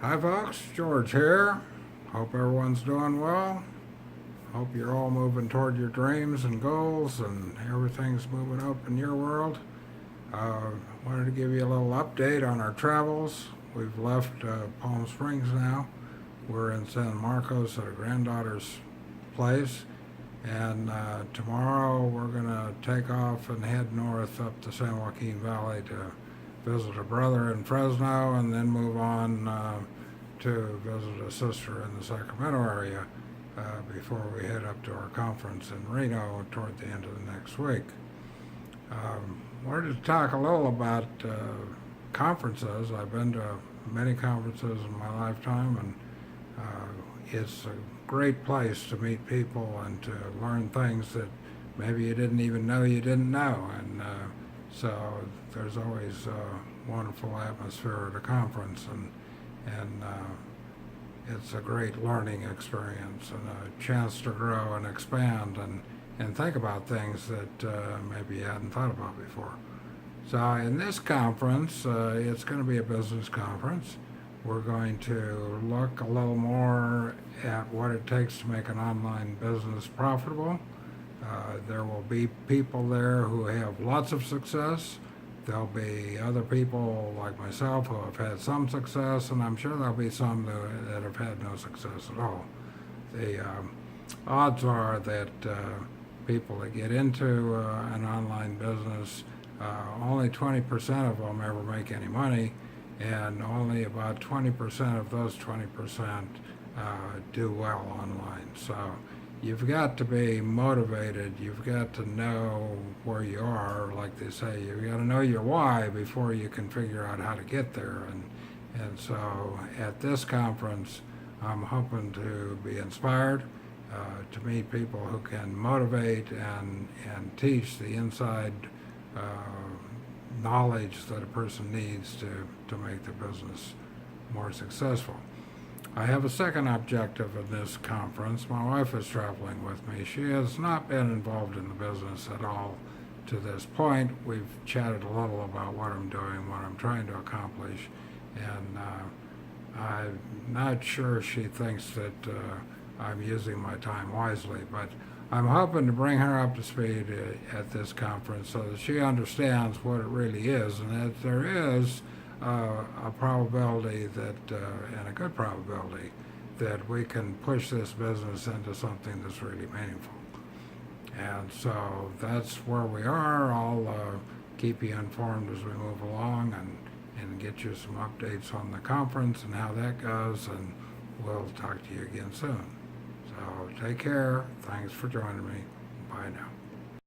Hi folks, George here. Hope everyone's doing well. Hope you're all moving toward your dreams and goals and everything's moving up in your world. Wanted to give you a little update on our travels. We've left Palm Springs now. We're in San Marcos at a granddaughter's place. And tomorrow we're going to take off and head north up the San Joaquin Valley to visit a brother in Fresno and then move on to visit a sister in the Sacramento area before we head up to our conference in Reno toward the end of the next week. Wanted to talk a little about conferences. I've been to many conferences in my lifetime, and it's a great place to meet people and to learn things that maybe you didn't even know you didn't know. And so there's always a wonderful atmosphere at a conference, and it's a great learning experience and a chance to grow and expand and think about things that maybe you hadn't thought about before. So in this conference, it's going to be a business conference. We're going to look a little more at what it takes to make an online business profitable. There will be people there who have lots of success. There'll be other people like myself who have had some success, and I'm sure there'll be some that have had no success at all. The odds are that people that get into an online business, only 20% of them ever make any money, and only about 20% of those 20% do well online. So you've got to be motivated. You've got to know where you are, like they say. You've got to know your why before you can figure out how to get there. And so at this conference, I'm hoping to be inspired, to meet people who can motivate and teach the inside knowledge that a person needs to make their business more successful. I have a second objective in this conference. My wife is traveling with me. She has not been involved in the business at all to this point. We've chatted a little about what I'm doing, what I'm trying to accomplish, and I'm not sure she thinks that I'm using my time wisely, but I'm hoping to bring her up to speed at this conference so that she understands what it really is, and that there is a probability that, and a good probability, that we can push this business into something that's really meaningful. And so that's where we are. I'll keep you informed as we move along and get you some updates on the conference and how that goes, and we'll talk to you again soon. So take care. Thanks for joining me. Bye now.